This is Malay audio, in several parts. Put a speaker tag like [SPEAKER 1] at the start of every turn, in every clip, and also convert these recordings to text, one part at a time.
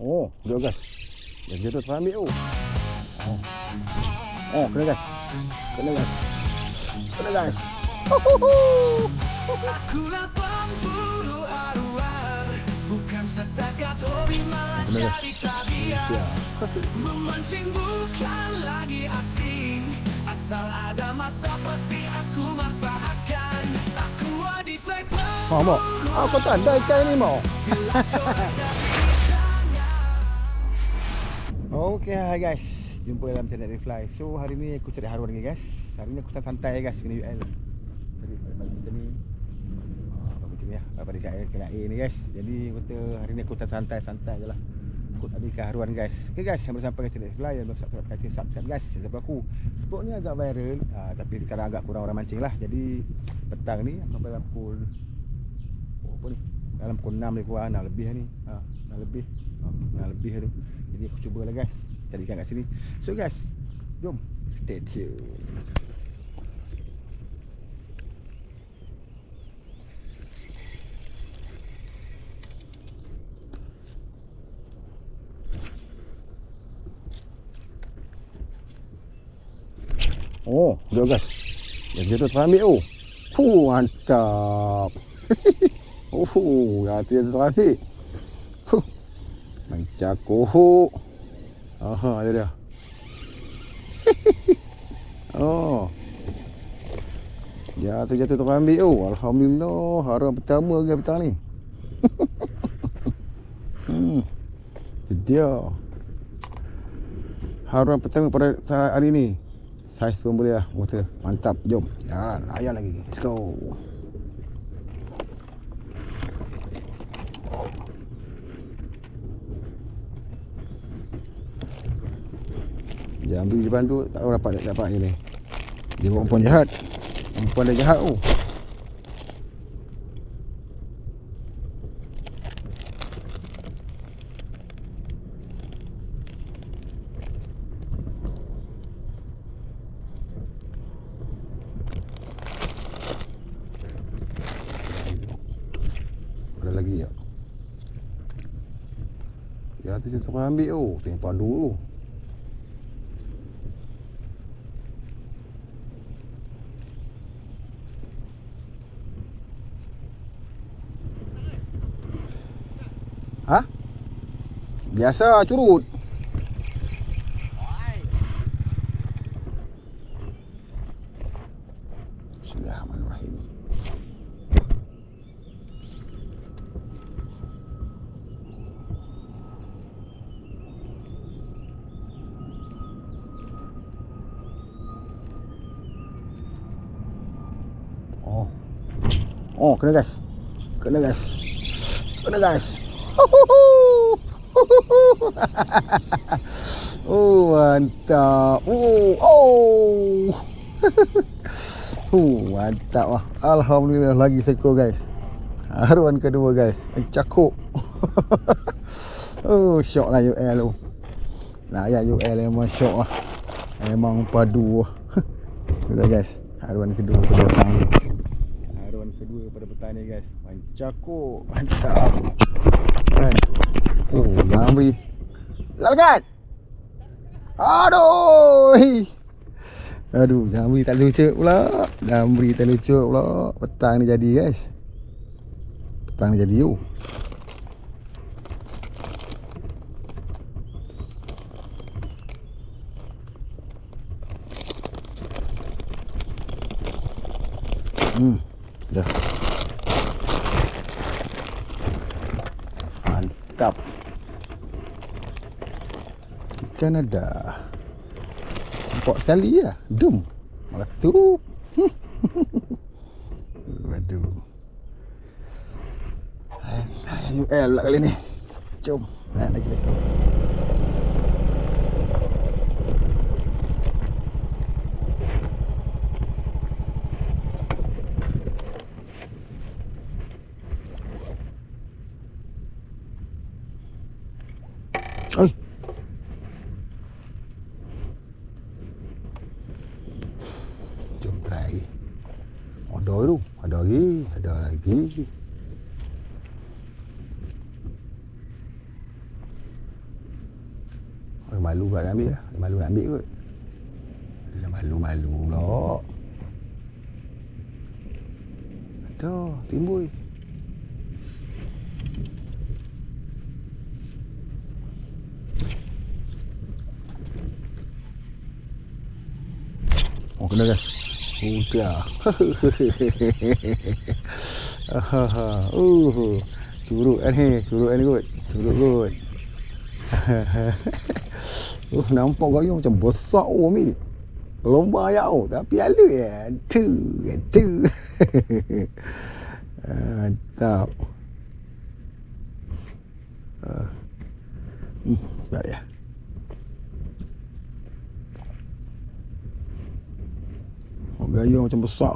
[SPEAKER 1] Oh, udah gas. Dah jatuh terambil tu. Oh. Oh, kena gas. Kena gas. Kena gas.
[SPEAKER 2] Akulah pemburu arwah, bukan setakat hobi malah jadi tabiat. Memancing bukan lagi asing, asal ada masa pasti aku manfaatkan. Aku di fly
[SPEAKER 1] Oh, Mak. Ah, kau tak ada ikan ni, Mak. Okay, hi guys. Jumpa dalam channel Reply. So, hari ni aku cari haruan lagi guys. Hari ni aku santai guys kena UL. Jadi pagi kita ni apa macam ni lah. Pada kena A ni guys. Jadi kata hari ni aku santai-santai je lah. Aku tak ada ikan haruan guys. Okay guys, yang baru sampai ke channel Reply, yang belum subscribe guys. Sebab aku spot ni agak viral, tapi sekarang agak kurang orang mancing lah. Jadi petang ni sampai dalam pukul apa ni? Dalam pukul 6 lebih kurang, 6 lebih ni. 6 lebih. 6 lebih tu. Jadi aku cuba lah guys cari ikan kat sini. So guys, jom stay tune. Oh, udah guys. Dah jatuh terambil tu. Mantap. Dah jatuh terambil. Macam kohok. Aha, ada dia. Oh. Jatuh terambil tu. Alhamdulillah, haruan pertama ke petang ni. Itu dia. Haruan pertama pada hari ni. Saiz pun boleh lah, motor. Mantap, jom. Jangan layan lagi. Let's go. Dia ambil depan tu, tak tahu dapat je ni. Dia buat perempuan jahat. Perempuan dah jahat tu. Ada lagi tak? Ya tu jangan ambil tu. Tengok padu tu. Ha? Biasa curut. Bismillahirrahmanirrahim. Oh. Oh, kena gas. Kena gas. Kena gas. Oh, mantap. Mantap lah. Alhamdulillah, lagi seko guys. Haruan kedua guys. Cakuk. Oh, syok lah UL tu. Nah, ya UL memang syok lah. Memang padu lah. Betul guys. Haruan kedua pada petang ni. Haruan kedua pada petang ni guys. Cakuk. Mantap. Kan? Oh, jambi. Lalkan. Aduh. Aduh, jambi tak lucu pula. Jambi tak lucu pula. Petang ni jadi guys. Petang ni jadi you. Dah. Mantap. Ikan ada. Nampak sekali lah. Dum. Meletup. Waduh. UL pula kali ni. Jom. Naik lagi. Let's go. Oi. Jom try. Ada tu, ada lagi. malu pula nak ambil lah. Malu nak ambil kot. Dah malu-malu pula. Tu, timbul. Oh, kena guys. Udah. Curut kan ni, kot. Curut kot. Nampak gayung macam besar ni. Belum banyak tapi ala ya. Tu. Mantap. Tak ya. Gayung macam besar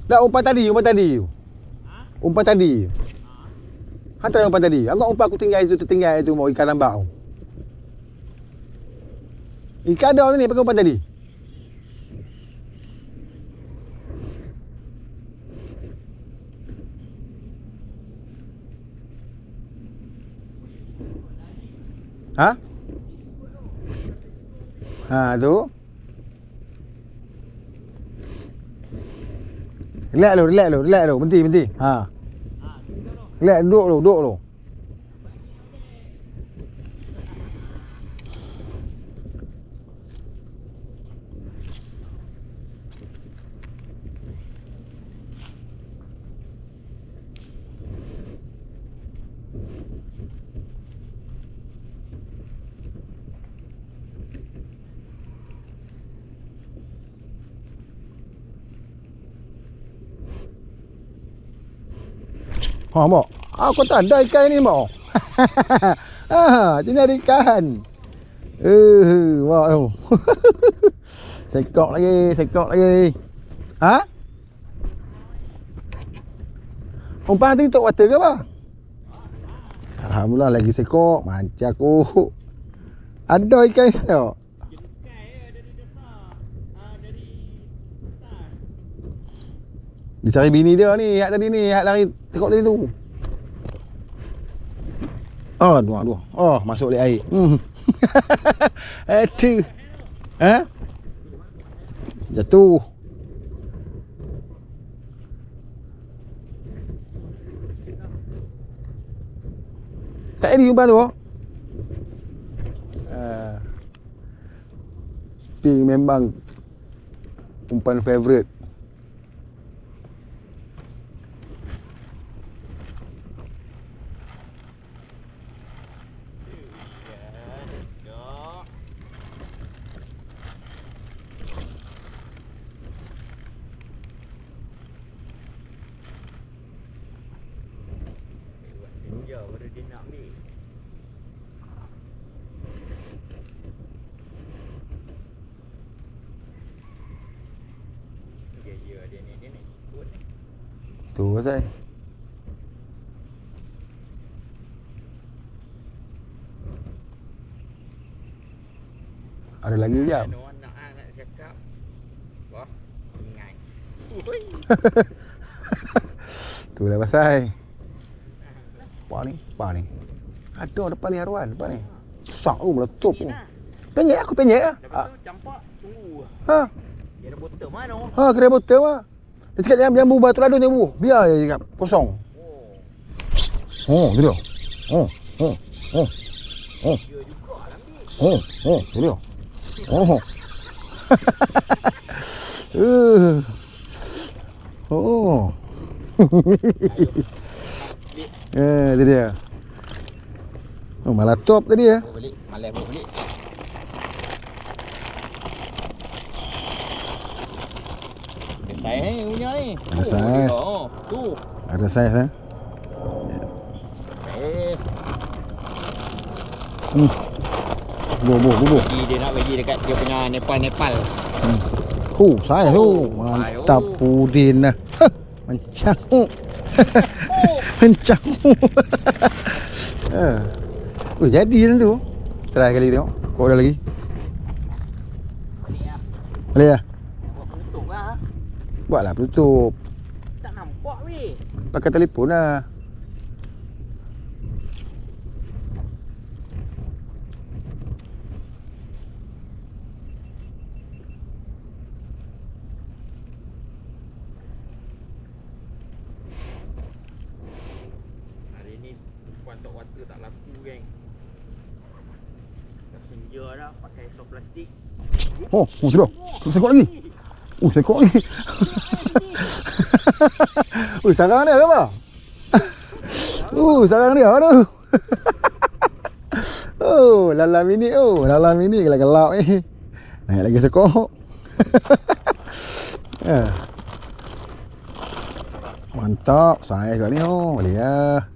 [SPEAKER 1] Dah umpan tadi. Umpan tadi. Hantar umpan tadi. Anggap umpan aku tertinggal itu mau ikan tambak. Ikan ada ni pakai umpan tadi. Ha? Tu. Relax lu. Berhenti. Ha. Relax, duduk lu. Mak. Aku tak ada ikan ni, mak. Sini ada ikan. Mak tu. Sekok lagi. Ha? Umpan tu untuk water ke apa? Alhamdulillah lagi sekok. Macam aku. Ada ikan ni tak? Dia cari bini dia ni, hak tadi ni, hak lari tekok tadi tu. Dua. Masuk lek air. Aduh. Ha? Jatuh. Tak ada umpan tu. Ping memang umpan favourite.
[SPEAKER 3] Baru dia nak ambil. Ya dia ni ikut ni.
[SPEAKER 1] Tu pasal. Ada lagi jap.
[SPEAKER 3] Nak cakap. Wah, ingat.
[SPEAKER 1] Tu lah pasal. Apa ni? Ada depan ni Harwan, depan ni. Sak meletup tu. Penyek aku lah.
[SPEAKER 3] Campak tunggu.
[SPEAKER 1] Ha.
[SPEAKER 3] Dia ada botol mana?
[SPEAKER 1] Kena botol ah. Dia cakap jambu batu ladun jambu. Biar je cakap kosong. Tu dia.
[SPEAKER 3] Dia juga ambil.
[SPEAKER 1] Tu dia. Itu dia. Malah top tadi ya.
[SPEAKER 3] Balik, malas balik. Ada saiz ni punya ni.
[SPEAKER 1] Ada saiz.
[SPEAKER 3] Tu.
[SPEAKER 1] Ada saiz eh. Bobo.
[SPEAKER 3] Dia nak bagi dekat dia punya Nepal.
[SPEAKER 1] Saiz tu. Mantap pudin lah. Macam jadi tu. Try kali tengok. Kau ada lagi? Boleh lah.
[SPEAKER 3] Buat penutup lah.
[SPEAKER 1] Buatlah penutup.
[SPEAKER 3] Tak nampak weh.
[SPEAKER 1] Pakai telefon lah.
[SPEAKER 3] Hari ni puan tok water tak laku geng. Dah senja dah pakai soft plastik.
[SPEAKER 1] Sudah. Sekok lagi. Sekok lagi. Sarang dia apa? Sarang dia. Aduh. Lalam ini. Lalam ini gelap-gelap ni. Naik lagi sekok. Mantap. Saya kat ni. Boleh lah.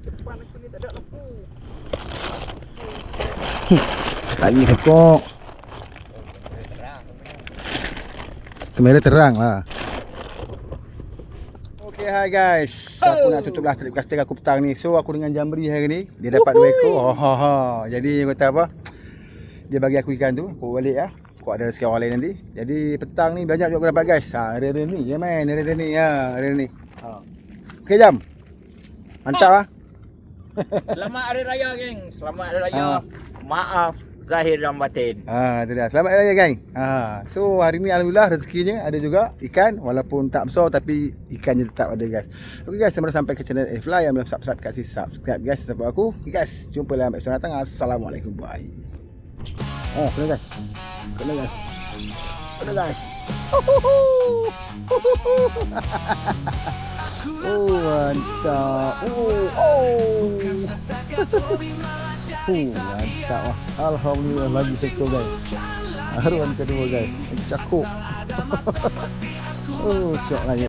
[SPEAKER 3] Depan aku ni tak ada lampu.
[SPEAKER 1] Lagi sekok. Kamera terang lah. Okay, hi guys. Aku nak tutup lah trip casting aku petang ni. So aku dengan Jamri hari ni, dia dapat 2 ekor. Jadi kata apa? Dia bagi aku ikan tu, aku balik lah. Aku ada rezeki orang lain nanti. Jadi petang ni banyak juga aku dapat guys. Ada ni je main, ada ni. Ada ni. Okay Jam. Mantap lah.
[SPEAKER 3] Selamat Hari Raya geng. Selamat Hari Raya. Maaf zahir dan batin.
[SPEAKER 1] Itu dah. Selamat Hari Raya geng. So hari ni alhamdulillah rezekinya ada juga ikan walaupun tak besar tapi ikannya tetap ada guys. Okey guys, sampai sampai ke channel Fly yang belum subscribe kasih subscribe guys support aku. Okay guys, jumpa dalam episode datang. Assalamualaikum. Bye. Kena guys. Kena guys. Kena guys. Mantap. Mantap lah. Alhamdulillah lagi sekor guys. Haruan kedua guys. Cakuk. Syok lagi.